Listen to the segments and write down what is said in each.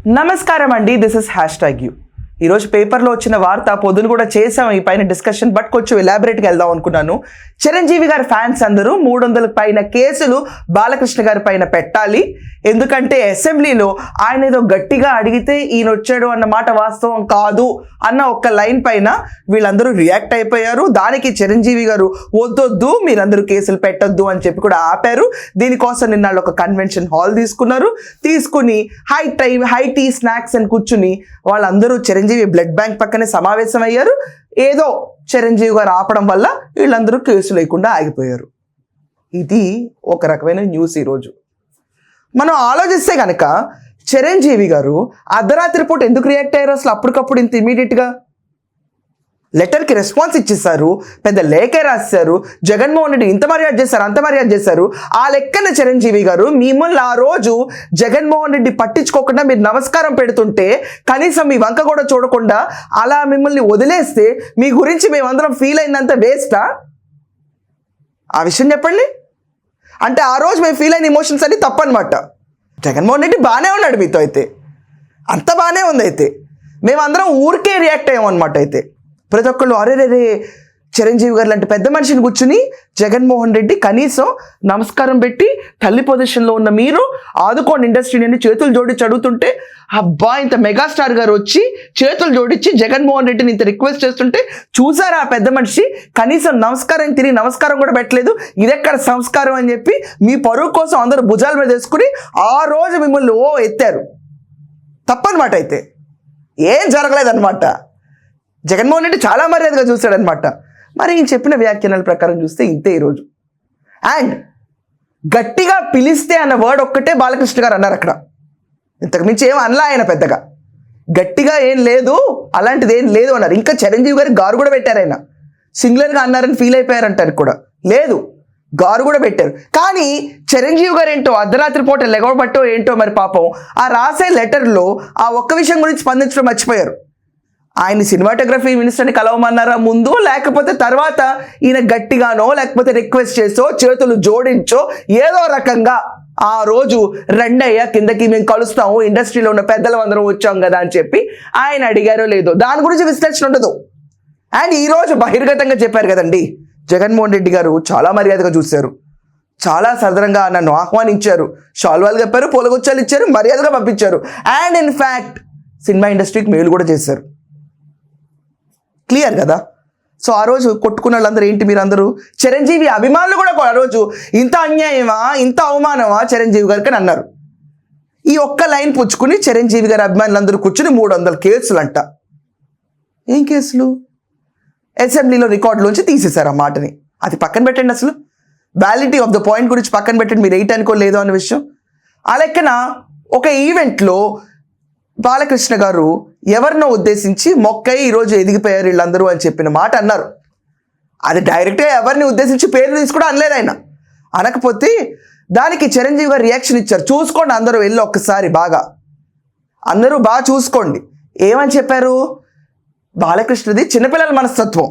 నమస్కారం అండి, this is #you. ఈరోజు పేపర్లో వచ్చిన వార్త పొద్దున కూడా చేసాం ఈ పైన డిస్కషన్, బట్ కొంచెం ఎలాబరేట్గా వెళ్దాం అనుకున్నాను. చిరంజీవి గారి ఫ్యాన్స్ అందరూ 300 పైన కేసులు బాలకృష్ణ గారి పైన పెట్టాలి. ఎందుకంటే అసెంబ్లీలో ఆయన ఏదో గట్టిగా అడిగితే ఈయన వచ్చాడు అన్న మాట వాస్తవం కాదు అన్న ఒక్క లైన్ పైన వీళ్ళందరూ రియాక్ట్ అయిపోయారు. దానికి చిరంజీవి గారు వద్దొద్దు, మీరందరూ కేసులు పెట్టొద్దు అని చెప్పి కూడా ఆపారు. దీనికోసం నిన్న ఒక కన్వెన్షన్ హాల్ తీసుకుని హై టీ స్నాక్స్ అని కూర్చుని వాళ్ళందరూ చిరంజీవి బ్లడ్ బ్యాంక్ పక్కనే సమావేశం అయ్యారు. ఏదో చిరంజీవి గారు ఆపడం వల్ల వీళ్ళందరూ కేసు లేకుండా ఆగిపోయారు. ఇది ఒక రకమైన న్యూస్. ఈరోజు మనం ఆలోచిస్తే కనుక చిరంజీవి గారు అర్ధరాత్రి పూట ఎందుకు రియాక్ట్ అయ్యారు అసలు? అప్పటికప్పుడు ఇంత ఇమీడియట్గా లెటర్కి రెస్పాన్స్ ఇచ్చేసారు, పెద్ద లేఖే రాశారు. జగన్మోహన్ రెడ్డి ఇంత మర్యాద చేశారు, అంత మర్యాద చేశారు. ఆ లెక్కన చిరంజీవి గారు మిమ్మల్ని ఆ రోజు జగన్మోహన్ రెడ్డి పట్టించుకోకుండా మీరు నమస్కారం పెడుతుంటే కనీసం మీ వంక కూడా చూడకుండా అలా మిమ్మల్ని వదిలేస్తే మీ గురించి మేమందరం ఫీల్ అయిందంత వేస్టా? ఆ విషయం చెప్పండి. అంటే ఆ రోజు మేము ఫీల్ అయిన ఎమోషన్స్ అన్ని తప్పనమాట. జగన్మోహన్ రెడ్డి బాగానే ఉన్నాడు మీతో, అయితే అంత బాగానే ఉంది. అయితే మేమందరం ఊరికే రియాక్ట్ అయ్యామన్నమాట. అయితే ప్రతి ఒక్కళ్ళు అరే చిరంజీవి గారు లాంటి పెద్ద మనిషిని కూర్చుని జగన్మోహన్ రెడ్డి కనీసం నమస్కారం పెట్టి తల్లి పొజిషన్లో ఉన్న మీరు ఆదుకోండి ఇండస్ట్రీని అని చేతులు జోడించి అడుగుతుంటే, అబ్బా ఇంత మెగాస్టార్ గారు వచ్చి చేతులు జోడించి జగన్మోహన్ రెడ్డిని ఇంత రిక్వెస్ట్ చేస్తుంటే చూసారా ఆ పెద్ద మనిషి కనీసం నమస్కారం తిరిగి నమస్కారం కూడా పెట్టలేదు. ఇదెక్కడ సంస్కారం అని చెప్పి మీ పరువు కోసం అందరూ భుజాల మీద వేసుకుని ఆ రోజు మిమ్మల్ని ఎత్తారు. తప్పనమాట. అయితే ఏం జరగలేదన్నమాట. జగన్మోహన్ రెడ్డి చాలా మర్యాదగా చూశాడనమాట. మరి ఈయన చెప్పిన వ్యాఖ్యానాల ప్రకారం చూస్తే ఇంతే ఈరోజు. అండ్ గట్టిగా పిలిస్తే అన్న వర్డ్ ఒక్కటే బాలకృష్ణ గారు అన్నారు అక్కడ. ఇంతకుమించి ఏం అనలా ఆయన పెద్దగా. గట్టిగా ఏం లేదు, అలాంటిది ఏం లేదు అన్నారు. ఇంకా చిరంజీవి గారికి గారు కూడా పెట్టారు. ఆయన సింగులర్గా అన్నారని ఫీల్ అయిపోయారంటారు కూడా. లేదు, గారు కూడా పెట్టారు. కానీ చిరంజీవి గారు ఏంటో అర్ధరాత్రి పూట లెగవబట్టో ఏంటో మరి పాపం ఆ రాసే లెటర్లో ఆ ఒక్క విషయం గురించి స్పందించడం మర్చిపోయారు. ఆయన సినిమాటోగ్రఫీ మినిస్టర్ని కలవమన్నారా ముందు, లేకపోతే తర్వాత ఈయన గట్టిగానో లేకపోతే రిక్వెస్ట్ చేసో చేతులు జోడించో ఏదో రకంగా ఆ రోజు రెండయ్య కిందకి మేము కలుస్తాము, ఇండస్ట్రీలో ఉన్న పెద్దలు అందరం వచ్చాం కదా అని చెప్పి ఆయన అడిగారో లేదో దాని గురించి విశ్లేషణ ఉండదు. అండ్ ఈరోజు బహిర్గతంగా చెప్పారు కదండి, జగన్మోహన్ రెడ్డి గారు చాలా మర్యాదగా చూశారు, చాలా సదరంగా నన్ను ఆహ్వానించారు, షాల్వాలు కప్పారు, పూలగుచ్చాలు ఇచ్చారు, మర్యాదగా పంపించారు. అండ్ ఇన్ఫ్యాక్ట్ సినిమా ఇండస్ట్రీకి మేలు కూడా చేశారు. క్లియర్ కదా? సో ఆ రోజు కొట్టుకున్న వాళ్ళందరూ ఏంటి, మీరందరూ చిరంజీవి అభిమానులు కూడా ఆ రోజు ఇంత అన్యాయమా, ఇంత అవమానమా చిరంజీవి గారికి అని అన్నారు. ఈ ఒక్క లైన్ పుచ్చుకుని చిరంజీవి గారి అభిమానులందరూ కూర్చుని 300 కేసులు అంట. ఏం కేసులు? అసెంబ్లీలో రికార్డులోంచి తీసేశారు ఆ మాటని. అది పక్కన పెట్టండి. అసలు వ్యాలిడిటీ ఆఫ్ ద పాయింట్ గురించి పక్కన పెట్టండి, మీరు వేయటానికో లేదో అనే విషయం. ఆ లెక్కన ఒక ఈవెంట్లో బాలకృష్ణ గారు ఎవరినో ఉద్దేశించి మొక్కై ఈరోజు ఎదిగిపోయారు వీళ్ళందరూ అని చెప్పిన మాట అన్నారు. అది డైరెక్ట్గా ఎవరిని ఉద్దేశించి పేరు తీసి కూడా అనలేదు ఆయన. అనకపోతే దానికి చిరంజీవి గారు రియాక్షన్ ఇచ్చారు. చూసుకోండి అందరూ వెళ్ళి ఒక్కసారి అందరూ బాగా చూసుకోండి. ఏమని చెప్పారు? బాలకృష్ణది చిన్నపిల్లల మనస్తత్వం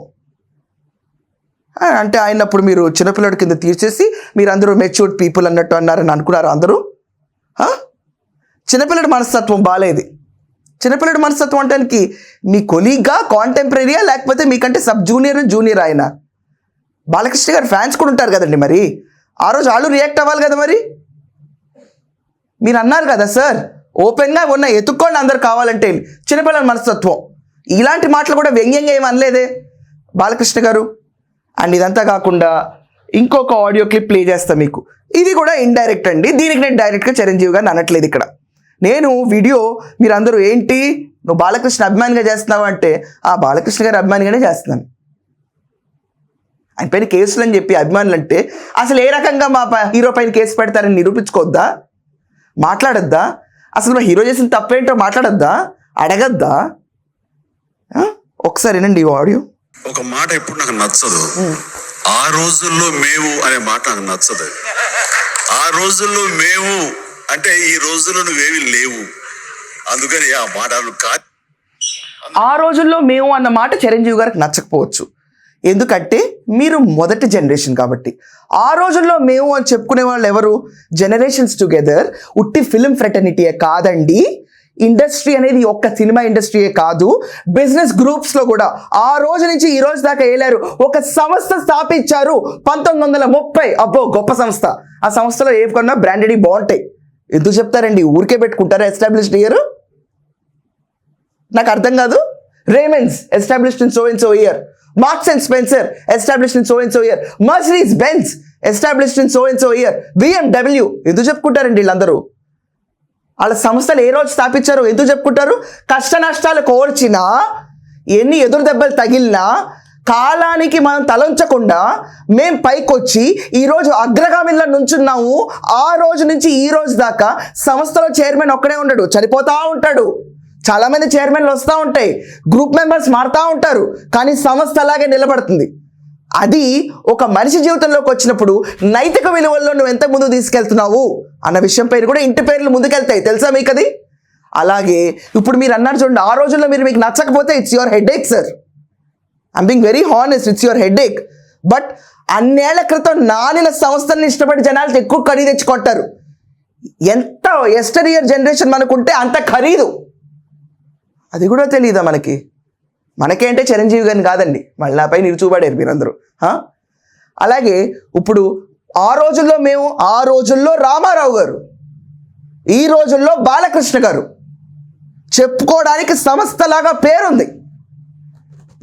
అంటే ఆయనప్పుడు మీరు చిన్నపిల్లడి కింద తీర్చేసి మీరందరూ మెచ్యూర్డ్ పీపుల్ అన్నట్టు అన్నారని అనుకున్నారు అందరూ. చిన్నపిల్లడి మనస్తత్వం బాలేది. చిన్నపిల్లడి మనస్తత్వం అంటానికి మీ కొలీగ్గా, కాంటెంపరీయా, లేకపోతే మీకంటే సబ్ జూనియర్ ఆయన? బాలకృష్ణ గారు ఫ్యాన్స్ కూడా ఉంటారు కదండి. మరి ఆ రోజు వాళ్ళు రియాక్ట్ అవ్వాలి కదా. మరి మీరు అన్నారు కదా సార్ ఓపెన్గా ఉన్న ఎత్తుక్కోండి అందరు కావాలంటే, చిన్నపిల్లల మనస్తత్వం. ఇలాంటి మాటలు కూడా వ్యంగ్యంగా ఏమి అనలేదే బాలకృష్ణ గారు. అండ్ ఇదంతా కాకుండా ఇంకొక ఆడియో క్లిప్ ప్లే చేస్తా మీకు. ఇది కూడా ఇండైరెక్ట్ అండి. దీనికి నేను డైరెక్ట్గా చిరంజీవి గారిని అనట్లేదు ఇక్కడ. నేను వీడియో మీరందరూ ఏంటి నువ్వు బాలకృష్ణ అభిమానిగా చేస్తున్నావు అంటే ఆ బాలకృష్ణ గారి అభిమానిగానే చేస్తున్నాను. ఆయన పైన కేసులు అని చెప్పి అభిమానులు అంటే అసలు ఏ రకంగా మా హీరో పైన కేసు పెడతారని నిరూపించుకోవద్దా? మాట్లాడొద్దా? అసలు మా హీరో చేసిన తప్పేంటో మాట్లాడొద్దా? అడగద్దా? ఒకసారి వినండి ఈ ఆడియో. ఒక మాట ఎప్పుడు నాకు నచ్చదు, ఆ రోజుల్లో మేము అనే మాట నాకు నచ్చదు. ఆ రోజుల్లో మేము అంటే ఈ రోజుల్లో నువ్వేవి లేవు, అందుకని ఆ మాటలు ఆ రోజుల్లో మేము అన్న మాట చిరంజీవి గారికి నచ్చకపోవచ్చు. ఎందుకంటే మీరు మొదటి జనరేషన్ కాబట్టి. ఆ రోజుల్లో మేము అని చెప్పుకునే వాళ్ళు ఎవరు? జనరేషన్స్ టుగెదర్ ఉట్టి ఫిల్మ్ ఫ్రెటర్నిటీయే కాదండి, ఇండస్ట్రీ అనేది ఒక్క సినిమా ఇండస్ట్రీయే కాదు, బిజినెస్ గ్రూప్స్లో కూడా ఆ రోజు నుంచి ఈ రోజు దాకా వెళ్ళారు. ఒక సంస్థ స్థాపించారు 1930. అబ్బో గొప్ప సంస్థ. ఆ సంస్థలో ఏ కొన్నా బ్రాండెడ్ బాగుంటాయి. ఎందుకు చెప్తారండి, ఊరికే పెట్టుకుంటారా ఎస్టాబ్లిష్డ్ ఇయర్? నాకు అర్థం కాదు. Raymond's established in so and so year, marks and Spencer established in so and so year, Mercedes Benz established in so and so year, BMW. ఎందుకు చెప్పుకుంటారండి వీళ్ళందరూ? వాళ్ళ సంస్థలు ఏ రోజు స్థాపించారో ఎందుకు చెప్పుకుంటారు? కష్ట నష్టాలు కోర్చినా, ఎన్ని ఎదురు దెబ్బలు తగిలినా కాలానికి మనం తలంచకుండా మేం పైకొచ్చి ఈరోజు అగ్రగామిలో నుంచున్నాము. ఆ రోజు నుంచి ఈ రోజు దాకా సంస్థలో చైర్మన్ ఒక్కడే ఉండడు, చనిపోతా ఉంటాడు. చాలా మంది చైర్మన్లు వస్తూ ఉంటాయి, గ్రూప్ మెంబర్స్ మారుతూ ఉంటారు, కానీ సంస్థ అలాగే నిలబడుతుంది. అది ఒక మనిషి జీవితంలోకి వచ్చినప్పుడు నైతిక విలువల్లో నువ్వు ఎంత ముందుకు తీసుకెళ్తున్నావు అన్న విషయం పైన కూడా ఇంటి పేర్లు ముందుకెళ్తాయి. తెలుసా మీకు అది? అలాగే ఇప్పుడు మీరు అన్నారు చూడండి, ఆ రోజుల్లో మీకు నచ్చకపోతే it's your headache sir. I'm being very honest, it's your headache. But అన్నేళ్ల క్రితం నానిన సంస్థల్ని ఇష్టపడి జనాలు ఎక్కువ ఖరీదు తెచ్చుకుంటారు. ఎంత ఎస్టర్ ఇయర్ జనరేషన్ మనకుంటే అంత ఖరీదు. అది కూడా తెలియదా మనకి? మనకేంటే చిరంజీవి గారిని కాదండి, మళ్ళీ నాపై నిరుచూపడారు మీరందరూ. అలాగే ఇప్పుడు ఆ రోజుల్లో రామారావు గారు, ఈ రోజుల్లో బాలకృష్ణ గారు చెప్పుకోవడానికి సంస్థలాగా పేరుంది.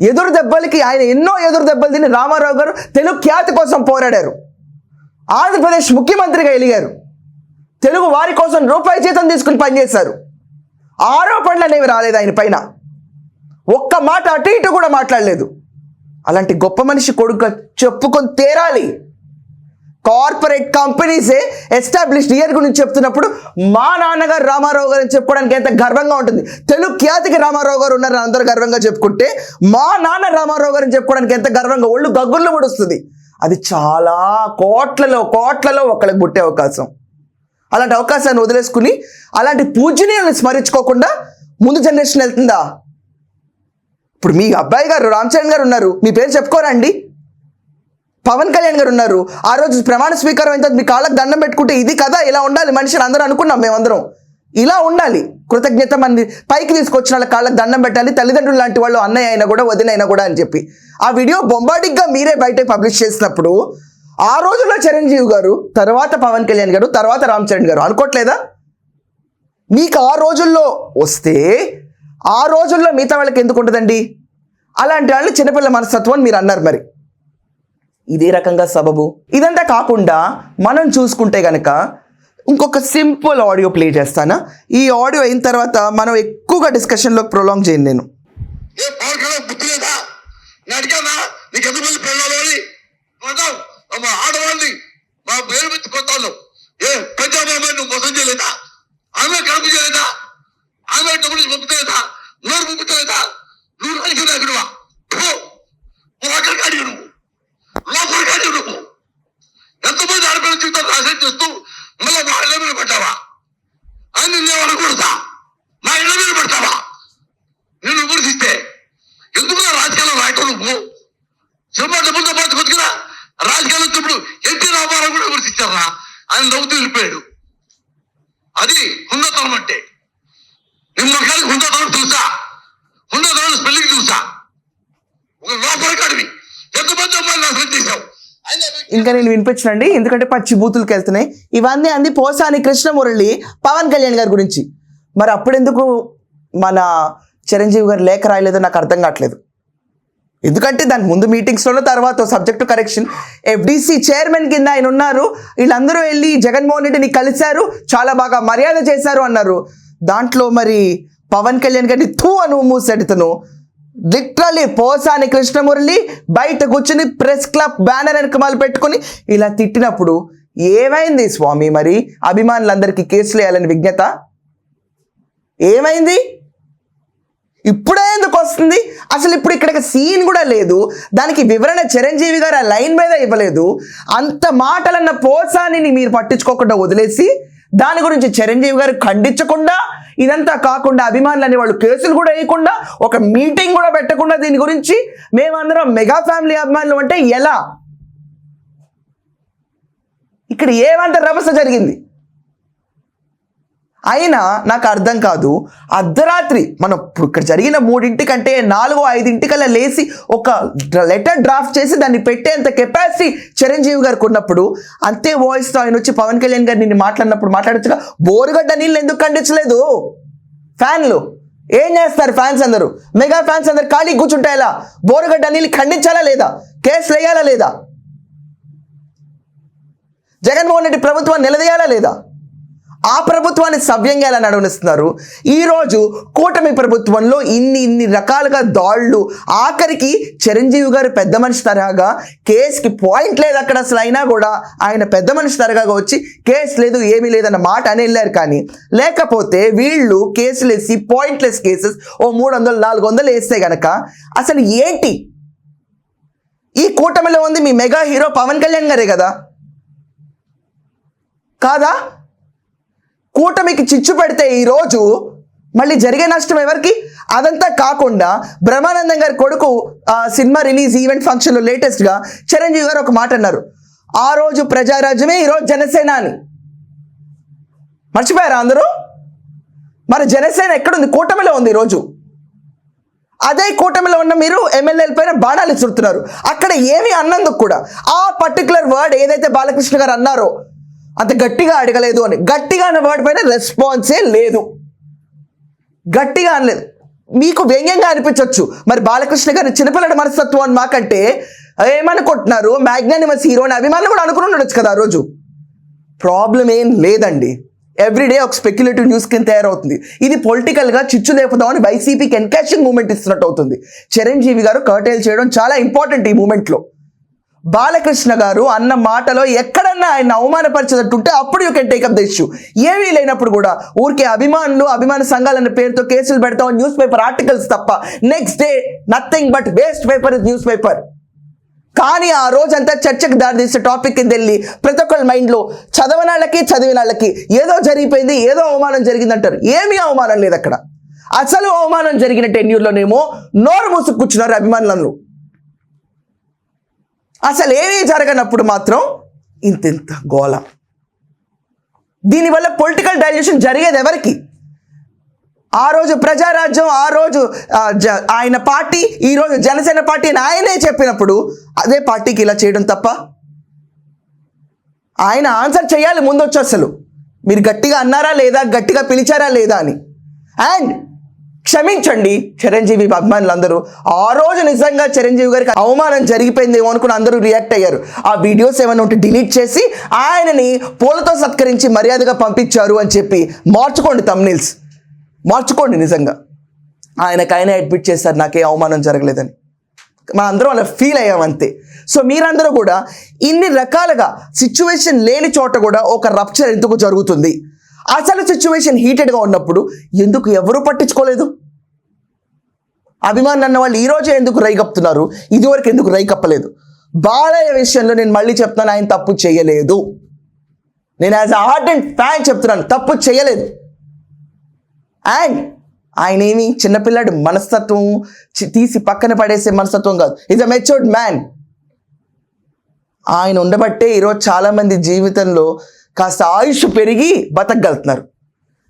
ఎదురు దెబ్బలకి ఆయన ఎన్నో ఎదురు దెబ్బలు తిని రామారావు గారు తెలుగు ఖ్యాతి కోసం పోరాడారు. ఆంధ్రప్రదేశ్ ముఖ్యమంత్రిగా ఎలిగారు. తెలుగు వారి కోసం రూపాయి జీతం తీసుకుని పనిచేశారు. ఆరోపణలు అనేవి రాలేదు ఆయన పైన, ఒక్క మాట అటు ఇటు కూడా మాట్లాడలేదు. అలాంటి గొప్ప మనిషి కొడుకు చెప్పుకొని తీరాలి. కార్పొరేట్ కంపెనీసే ఎస్టాబ్లిష్డ్ ఇయర్ గురించి చెప్తున్నప్పుడు మా నాన్నగారు రామారావు గారు చెప్పుకోవడానికి ఎంత గర్వంగా ఉంటుంది. తెలుగు ఖ్యాతికి రామారావు గారు ఉన్నారని అందరూ గర్వంగా చెప్పుకుంటే మా నాన్న రామారావు గారిని చెప్పుకోవడానికి ఎంత గర్వంగా ఒళ్ళు గగ్గుర్లు ముడుస్తుంది. అది చాలా కోట్లలో ఒకళ్ళకి పుట్టే అవకాశం. అలాంటి అవకాశాన్ని వదిలేసుకుని అలాంటి పూజనీయులను స్మరించుకోకుండా ముందు జనరేషన్ వెళ్తుందా? ఇప్పుడు మీ అబ్బాయి గారు రామ్ చరణ్ గారు ఉన్నారు, మీ పేరు చెప్పుకోరండి. పవన్ కళ్యాణ్ గారు ఉన్నారు, ఆ రోజు ప్రమాణ స్వీకారం అయిన మీ కాళ్ళకు దండం పెట్టుకుంటే ఇది కదా, ఇలా ఉండాలి మనిషిని అందరూ అనుకున్నాం. మేమందరం ఇలా ఉండాలి, కృతజ్ఞత మంది పైకి తీసుకొచ్చిన వాళ్ళ కాళ్ళకు దండం పెట్టాలి, తల్లిదండ్రులు లాంటి వాళ్ళు అన్నయ్య అయినా కూడా వదిన అయినా కూడా అని చెప్పి ఆ వీడియో బొంబాటిక్గా మీరే బయట పబ్లిష్ చేసినప్పుడు ఆ రోజుల్లో చిరంజీవి గారు, తర్వాత పవన్ కళ్యాణ్ గారు, తర్వాత రామ్ చరణ్ గారు అనుకోవట్లేదా? మీకు ఆ రోజుల్లో వస్తే ఆ రోజుల్లో మిగతా వాళ్ళకి ఎందుకు ఉంటుందండి? అలాంటి వాళ్ళు చిన్నపిల్ల మనస్తత్వం మీరు అన్నారు. మరి ఇదే రకంగా సబబు. ఇదంతా కాకుండా మనం చూసుకుంటే కనుక ఇంకొక సింపుల్ ఆడియో ప్లే చేస్తానా. ఈ ఆడియో అయిన తర్వాత మనం ఎక్కువగా డిస్కషన్లోకి ప్రొలాంగ్ చేయండి. నేను ఆడవాళ్ళని మా పేరు పెట్టి కొత్తాను. పంజాబ్ అమ్మాయి నువ్వు మోసం చేయలేదా? ఆమె కలుపు చేయలేదా? ఆమె డబ్బులు పంపుతలేదా? నోరు పంపుతలేదా? నువ్వు రాజకీయ నాయకుడువా? అక్కడికి నువ్వు లోపలికి నువ్వు ఎంతమంది ఆడపిల్ల జీవితాలు నాశనం చేస్తూ మళ్ళీ మా ఇళ్ళ మీద పడ్డావా? అని నేను అనకూడదా? మా ఇళ్ళ మీద పడతావా? నేను విమర్శిస్తే ఎందుకు రాజకీయాల్లో రాయటం? నువ్వు సినిమా డబ్బులతో పాటు కొద్దిగా రాజకీయాలు వచ్చినప్పుడు ఎన్టీ రామారావు కూడా విమర్శించారా? ఆయన నవ్వుతూ వెళ్ళిపోయాడు. అది హుందాతనం అంటే. నీ మొక్కలకి హుందాతనం చూసా, హుందాతనం స్పెల్లింగ్ చూసా. ఒక లోపలికాడివి ఎంతమంది అమ్మాయిలు నాశనం చేశావు. ఇంకా నేను వినిపించనండి, ఎందుకంటే పచ్చి బూతులకి వెళ్తున్నాయి. ఇవన్నీ అంది పోసాని కృష్ణమురళి పవన్ కళ్యాణ్ గారి గురించి. మరి అప్పుడెందుకు మన చిరంజీవి గారు లేఖ రాయలేదో నాకు అర్థం కావట్లేదు. ఎందుకంటే దాని ముందు మీటింగ్స్లోనో తర్వాత సబ్జెక్టు కరెక్షన్ FDC చైర్మన్ కింద ఆయన ఉన్నారు. వీళ్ళందరూ వెళ్ళి జగన్మోహన్ రెడ్డిని కలిశారు, చాలా బాగా మర్యాద చేశారు అన్నారు. దాంట్లో మరి పవన్ కళ్యాణ్ గారిని తూ అని మూసాడు. తను లిటరల్లీ పోసాని కృష్ణమురళి బయట కూర్చుని ప్రెస్ క్లబ్ బ్యానర్ వెనకమాలు పెట్టుకుని ఇలా తిట్టినప్పుడు ఏమైంది స్వామి? మరి అభిమానులందరికీ కేసులు వేయాలని విజ్ఞత ఏమైంది? ఇప్పుడే ఎందుకు వస్తుంది? అసలు ఇప్పుడు ఇక్కడ సీన్ కూడా లేదు, దానికి వివరణ చిరంజీవి గారు ఆ లైన్ మీద ఇవ్వలేదు. అంత మాటలన్న పోసాని మీరు పట్టించుకోకుండా వదిలేసి దాని గురించి చిరంజీవి గారు ఖండించకుండా, ఇదంతా కాకుండా అభిమానులని వాళ్ళు కేసులు కూడా వేయకుండా, ఒక మీటింగ్ కూడా పెట్టకుండా దీని గురించి మేమందరం మెగా ఫ్యామిలీ అభిమానులు అంటే ఎలా? ఇక్కడ ఏమంత రభస జరిగింది? అయినా నాకు అర్థం కాదు, అర్ధరాత్రి మనం ఇప్పుడు ఇక్కడ జరిగిన 3 కంటే 4-5 కల్లా లేచి ఒక లెటర్ డ్రాఫ్ట్ చేసి దాన్ని పెట్టేంత కెపాసిటీ చిరంజీవి గారికి ఉన్నప్పుడు అంతే వాయిస్తో ఆయన వచ్చి పవన్ కళ్యాణ్ గారు నిన్ను మాట్లాడొచ్చుగా. బోరుగడ్డ నీళ్ళు ఎందుకు ఖండించలేదు? ఫ్యాన్లు ఏం చేస్తారు? ఫ్యాన్స్ అందరూ, మెగా ఫ్యాన్స్ అందరు ఖాళీ కూర్చుంటాయిలా? బోరుగడ్డ నీళ్ళు ఖండించాలా లేదా? కేసులు వేయాలా లేదా? జగన్మోహన్ రెడ్డి ప్రభుత్వాన్ని నిలదీయాలా లేదా? ఆ ప్రభుత్వాన్ని సవ్యంగా ఎలా నడవనిస్తున్నారు? ఈరోజు కూటమి ప్రభుత్వంలో ఇన్ని రకాలుగా దాడులు, ఆఖరికి చిరంజీవి గారు పెద్ద మనిషి తరహాగా కేసుకి పాయింట్ లేదు అక్కడ అసలు, అయినా కూడా ఆయన పెద్ద మనిషి తరహాగా వచ్చి కేసు లేదు ఏమీ లేదన్న మాట అని వెళ్ళారు. కానీ లేకపోతే వీళ్ళు కేసులు వేసి పాయింట్లెస్ కేసెస్ 300-400 వేస్తే గనక అసలు ఏంటి? ఈ కూటమిలో ఉంది మీ మెగా హీరో పవన్ కళ్యాణ్ గారే కదా, కాదా? కూటమికి చిచ్చు పెడితే ఈరోజు మళ్ళీ జరిగే నష్టం ఎవరికి? అదంతా కాకుండా బ్రహ్మానందం గారి కొడుకు సినిమా రిలీజ్ ఈవెంట్ ఫంక్షన్లో లేటెస్ట్గా చిరంజీవి గారు ఒక మాట అన్నారు, ఆ రోజు ప్రజారాజ్యమే ఈరోజు జనసేన అని. మర్చిపోయారా అందరూ? మరి జనసేన ఎక్కడుంది? కూటమిలో ఉంది ఈరోజు. అదే కూటమిలో ఉన్న మీరు ఎమ్మెల్యేల పైన బాణాలు ఇస్తున్నారు. అక్కడ ఏమీ అన్నందుకు కూడా ఆ పర్టికులర్ వర్డ్ ఏదైతే బాలకృష్ణ గారు అన్నారో అంత గట్టిగా అడగలేదు అని, గట్టిగా అన్న వర్డ్ పైన రెస్పాన్సే లేదు. గట్టిగా అనలేదు. మీకు వ్యంగ్యంగా అనిపించవచ్చు, మరి బాలకృష్ణ గారి చిన్నపిల్లడి మనస్తత్వం అని మాకంటే ఏమనుకుంటున్నారు? మ్యాగ్నానిమస్ హీరోని అభిమానులు కూడా అనుకుని ఉండొచ్చు కదా ఆ రోజు. ప్రాబ్లం ఏం లేదండి. ఎవ్రీడే ఒక స్పెక్యులేటివ్ న్యూస్ కింద తయారవుతుంది. ఇది పొలిటికల్గా చిచ్చు లేపుదామని వైసీపీకి ఎన్కాషింగ్ మూమెంట్ ఇస్తున్నట్టు అవుతుంది. చిరంజీవి గారు కర్టైల్ చేయడం చాలా ఇంపార్టెంట్ ఈ మూమెంట్లో. బాలకృష్ణ గారు అన్న మాటలో ఎక్కడన్నా ఆయన అవమానపరిచేటట్టుంటే అప్పుడు you can take up the issue. ఏమీ లేనప్పుడు కూడా ఊరికే అభిమాన సంఘాలన్న పేరుతో కేసులు పెడతాం, న్యూస్ పేపర్ ఆర్టికల్స్ తప్ప next day nothing but waste paper is news paper. కానీ ఆ రోజంతా చర్చకు దారితీసే టాపిక్ కింద వెళ్ళి ప్రతి ఒక్కరి మైండ్లో చదివిన వాళ్ళకి ఏదో జరిగిపోయింది, ఏదో అవమానం జరిగింది అంటారు. ఏమీ అవమానం లేదు అక్కడ. అసలు అవమానం జరిగిన టెన్యూర్లోనేమో నోరు మూసుకు కూర్చున్నారు అభిమానులందరూ. అసలు ఏమీ జరగనప్పుడు మాత్రం ఇంత గోల. దీనివల్ల పొలిటికల్ డైల్యూషన్ జరిగేది ఎవరికి? ఆ రోజు ప్రజారాజ్యం, ఆ రోజు ఆయన పార్టీ, ఈరోజు జనసేన పార్టీ అని ఆయనే చెప్పినప్పుడు అదే పార్టీకి ఇలా చేయడం తప్ప? ఆయన ఆన్సర్ చేయాలి ముందొచ్చు. అసలు మీరు గట్టిగా అన్నారా లేదా, గట్టిగా పిలిచారా లేదా అని. అండ్ క్షమించండి చిరంజీవి అభిమానులందరూ, ఆ రోజు నిజంగా చిరంజీవి గారికి అవమానం జరిగిపోయిందేమో అనుకుని అందరూ రియాక్ట్ అయ్యారు. ఆ వీడియోస్ ఏమైనా ఉంటే డిలీట్ చేసి ఆయనని పూలతో సత్కరించి మర్యాదగా పంపించారు అని చెప్పి మార్చుకోండి, థంబ్నెయిల్స్ మార్చుకోండి. నిజంగా ఆయనకైనా అడ్మిట్ చేశారు నాకే అవమానం జరగలేదని. మా అందరం అలా ఫీల్ అయ్యామంతే. సో మీరందరూ కూడా ఇన్ని రకాలుగా సిచ్యువేషన్ లేని చోట కూడా ఒక రప్చర్ ఎందుకు జరుగుతుంది? అసలు సిచ్యువేషన్ హీటెడ్గా ఉన్నప్పుడు ఎందుకు ఎవరు పట్టించుకోలేదు? అభిమానులు అన్న వాళ్ళు ఈరోజే ఎందుకు రైకప్పుతున్నారు, ఇదివరకు ఎందుకు రైకప్పలేదు? బాలయ్య విషయంలో నేను మళ్ళీ చెప్తున్నాను, ఆయన తప్పు చేయలేదు. నేను యాజ్ ఆర్డెంట్ ఫ్యాన్ చెప్తున్నాను, తప్పు చేయలేదు. అండ్ ఆయన ఏమి చిన్నపిల్లాడు మనస్తత్వం తీసి పక్కన పడేసే మనస్తత్వం కాదు. Is a matured man. ఆయన ఉండబట్టే ఈరోజు చాలామంది జీవితంలో కాస్త ఆయుష్ పెరిగి బతకగలుగుతున్నారు.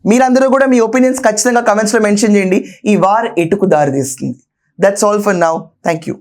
మీరందరూ కూడా మీ ఒపీనియన్స్ ఖచ్చితంగా కమెంట్స్లో మెన్షన్ చేయండి. ఈ వార్ ఎటుకు దారి తీస్తుంది. That's all for now. Thank you.